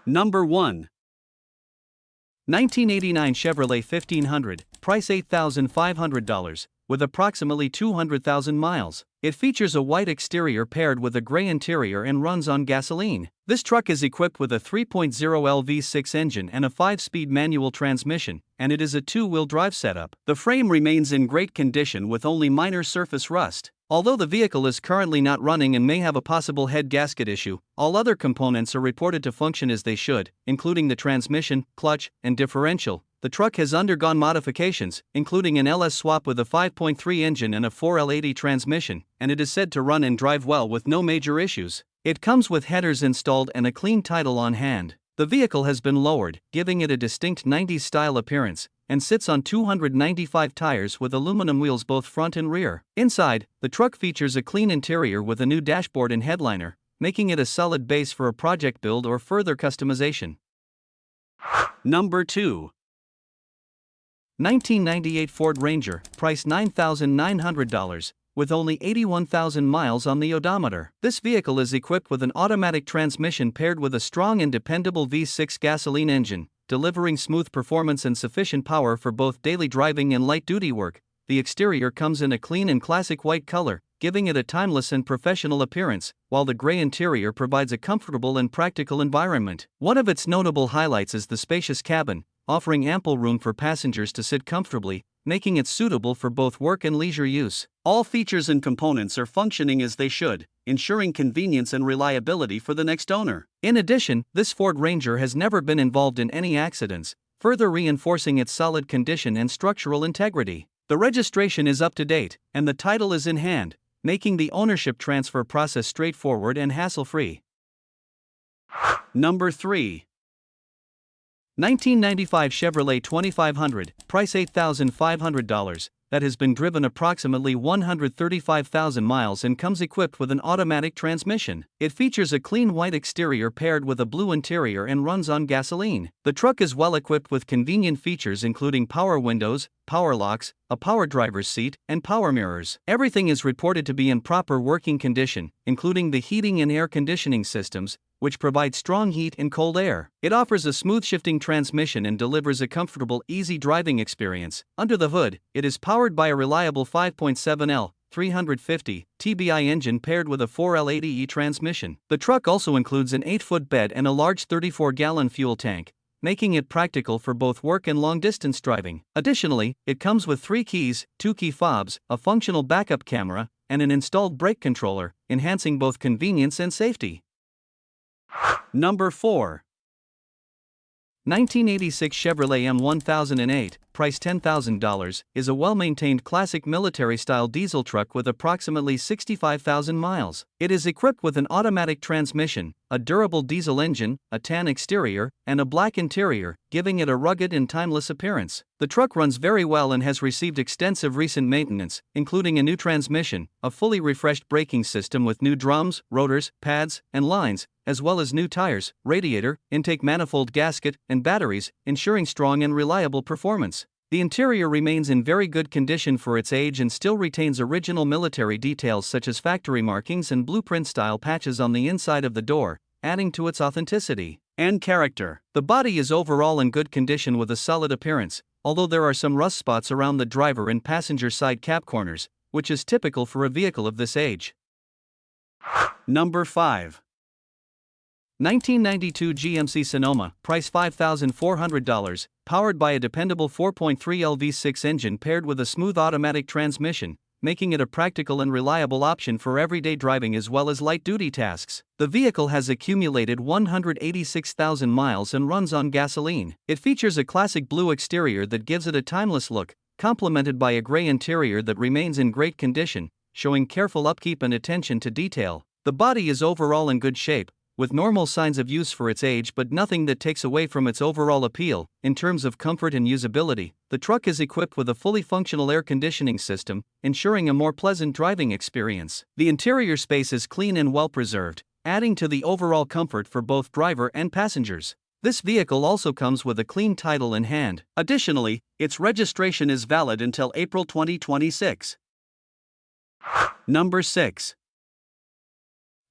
Number 1. 1989 Chevrolet 1500, price $8,500, with approximately 200,000 miles. It features a white exterior paired with a gray interior and runs on gasoline. This truck is equipped with a 3.0L V6 engine and a 5-speed manual transmission, and it is a two-wheel drive setup. The frame remains in great condition with only minor surface rust. Although the vehicle is currently not running and may have a possible head gasket issue, all other components are reported to function as they should, including the transmission, clutch, and differential. The truck has undergone modifications, including an LS swap with a 5.3 engine and a 4L80 transmission, and it is said to run and drive well with no major issues. It comes with headers installed and a clean title on hand. The vehicle has been lowered, giving it a distinct 90s style appearance, and sits on 295 tires with aluminum wheels both front and rear. Inside, the truck features a clean interior with a new dashboard and headliner, making it a solid base for a project build or further customization. Number 2. 1998 Ford Ranger, price $9,900, with only 81,000 miles on the odometer. This vehicle is equipped with an automatic transmission paired with a strong and dependable V6 gasoline engine, delivering smooth performance and sufficient power for both daily driving and light-duty work. The exterior comes in a clean and classic white color, giving it a timeless and professional appearance, while the gray interior provides a comfortable and practical environment. One of its notable highlights is the spacious cabin, offering ample room for passengers to sit comfortably, making it suitable for both work and leisure use. All features and components are functioning as they should, ensuring convenience and reliability for the next owner. In addition, this Ford Ranger has never been involved in any accidents, further reinforcing its solid condition and structural integrity. The registration is up to date, and the title is in hand, making the ownership transfer process straightforward and hassle-free. Number 3. 1995 Chevrolet 2500, price $8,500, that has been driven approximately 135,000 miles and comes equipped with an automatic transmission. It features a clean white exterior paired with a blue interior and runs on gasoline. The truck is well equipped with convenient features including power windows, power locks, a power driver's seat, and power mirrors. Everything is reported to be in proper working condition, including the heating and air conditioning systems, which provide strong heat and cold air. It offers a smooth shifting transmission and delivers a comfortable, easy driving experience. Under the hood, it is powered by a reliable 5.7L 350 TBI engine paired with a 4L80E transmission. The truck also includes an 8-foot bed and a large 34-gallon fuel tank, making it practical for both work and long-distance driving. Additionally, it comes with 3 keys, 2 key fobs, a functional backup camera, and an installed brake controller, enhancing both convenience and safety. Number 4. 1986 Chevrolet M1008, price $10,000, is a well-maintained classic military-style diesel truck with approximately 65,000 miles. It is equipped with an automatic transmission, a durable diesel engine, a tan exterior, and a black interior, giving it a rugged and timeless appearance. The truck runs very well and has received extensive recent maintenance, including a new transmission, a fully refreshed braking system with new drums, rotors, pads, and lines, as well as new tires, radiator, intake manifold gasket, and batteries, ensuring strong and reliable performance. The interior remains in very good condition for its age and still retains original military details such as factory markings and blueprint-style patches on the inside of the door, adding to its authenticity and character. The body is overall in good condition with a solid appearance, although there are some rust spots around the driver and passenger side cap corners, which is typical for a vehicle of this age. Number 5. 1992 GMC Sonoma, price $5,400, powered by a dependable 4.3L V6 engine paired with a smooth automatic transmission, making it a practical and reliable option for everyday driving as well as light-duty tasks. The vehicle has accumulated 186,000 miles and runs on gasoline. It features a classic blue exterior that gives it a timeless look, complemented by a gray interior that remains in great condition, showing careful upkeep and attention to detail. The body is overall in good shape, with normal signs of use for its age but nothing that takes away from its overall appeal. In terms of comfort and usability, the truck is equipped with a fully functional air conditioning system, ensuring a more pleasant driving experience. The interior space is clean and well preserved, adding to the overall comfort for both driver and passengers. This vehicle also comes with a clean title in hand. Additionally, its registration is valid until April 2026. Number 6.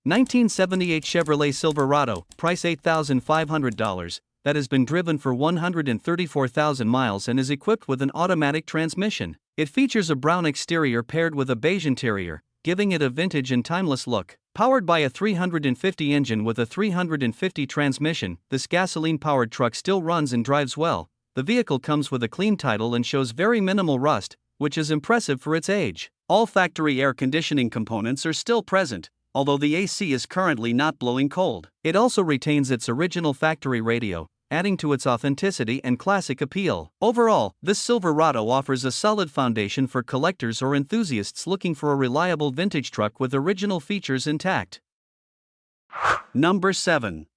1978 Chevrolet Silverado, price $8,500, that has been driven for 134,000 miles and is equipped with an automatic transmission. It features a brown exterior paired with a beige interior, giving it a vintage and timeless look. Powered by a 350 engine with a 350 transmission, this gasoline-powered truck still runs and drives well. The vehicle comes with a clean title and shows very minimal rust, which is impressive for its age. All factory air conditioning components are still present, although the AC is currently not blowing cold. It also retains its original factory radio, adding to its authenticity and classic appeal. Overall, this Silverado offers a solid foundation for collectors or enthusiasts looking for a reliable vintage truck with original features intact. Number 7.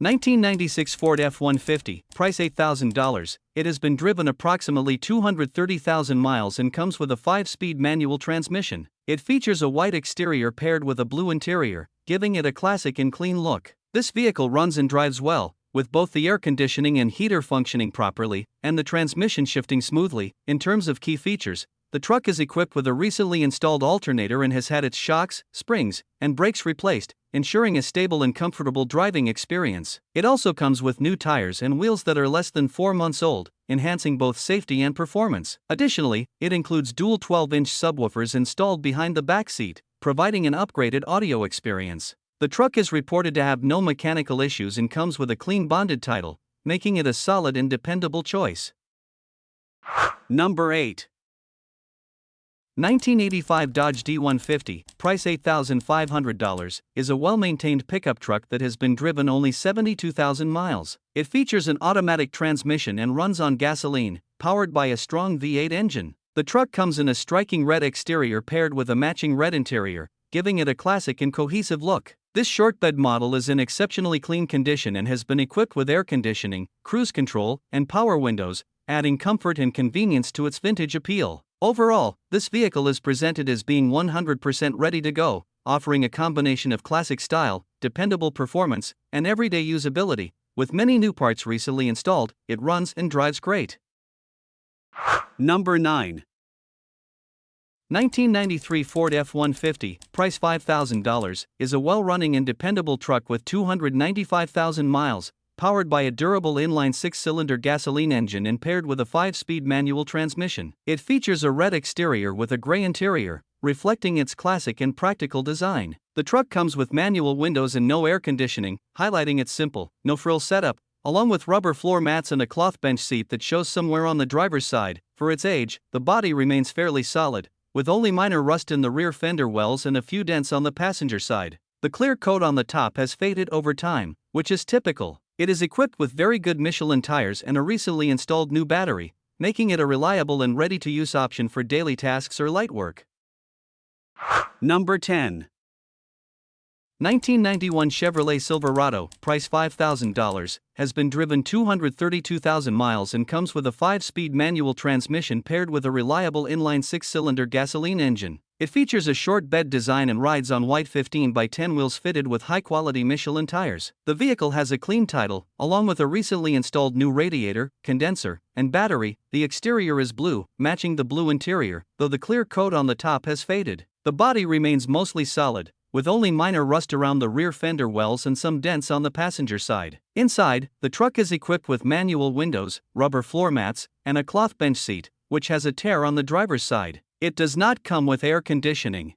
1996 Ford F-150, price $8,000. It has been driven approximately 230,000 miles and comes with a 5-speed manual transmission. It features a white exterior paired with a blue interior, giving it a classic and clean look. This vehicle runs and drives well, with both the air conditioning and heater functioning properly, and the transmission shifting smoothly. In terms of key features, the truck is equipped with a recently installed alternator and has had its shocks, springs, and brakes replaced, ensuring a stable and comfortable driving experience. It also comes with new tires and wheels that are less than 4 months old, enhancing both safety and performance. Additionally, it includes dual 12-inch subwoofers installed behind the back seat, providing an upgraded audio experience. The truck is reported to have no mechanical issues and comes with a clean bonded title, making it a solid and dependable choice. Number 8. 1985 Dodge D150, price $8,500, is a well-maintained pickup truck that has been driven only 72,000 miles. It features an automatic transmission and runs on gasoline, powered by a strong V8 engine. The truck comes in a striking red exterior paired with a matching red interior, giving it a classic and cohesive look. This short bed model is in exceptionally clean condition and has been equipped with air conditioning, cruise control, and power windows, adding comfort and convenience to its vintage appeal. Overall, this vehicle is presented as being 100% ready to go, offering a combination of classic style, dependable performance, and everyday usability. With many new parts recently installed, it runs and drives great. Number 9. 1993 Ford F-150, price $5,000, is a well-running and dependable truck with 295,000 miles, powered by a durable inline 6-cylinder gasoline engine and paired with a 5-speed manual transmission. It features a red exterior with a gray interior, reflecting its classic and practical design. The truck comes with manual windows and no air conditioning, highlighting its simple, no-frills setup, along with rubber floor mats and a cloth bench seat that shows some wear on the driver's side. For its age, the body remains fairly solid, with only minor rust in the rear fender wells and a few dents on the passenger side. The clear coat on the top has faded over time, which is typical. It is equipped with very good Michelin tires and a recently installed new battery, making it a reliable and ready-to-use option for daily tasks or light work. Number 10. 1991 Chevrolet Silverado, price $5,000, has been driven 232,000 miles and comes with a 5-speed manual transmission paired with a reliable inline 6-cylinder gasoline engine. It features a short bed design and rides on white 15x10 wheels fitted with high-quality Michelin tires. The vehicle has a clean title, along with a recently installed new radiator, condenser, and battery. The exterior is blue, matching the blue interior, though the clear coat on the top has faded. The body remains mostly solid, with only minor rust around the rear fender wells and some dents on the passenger side. Inside, the truck is equipped with manual windows, rubber floor mats, and a cloth bench seat, which has a tear on the driver's side. It does not come with air conditioning.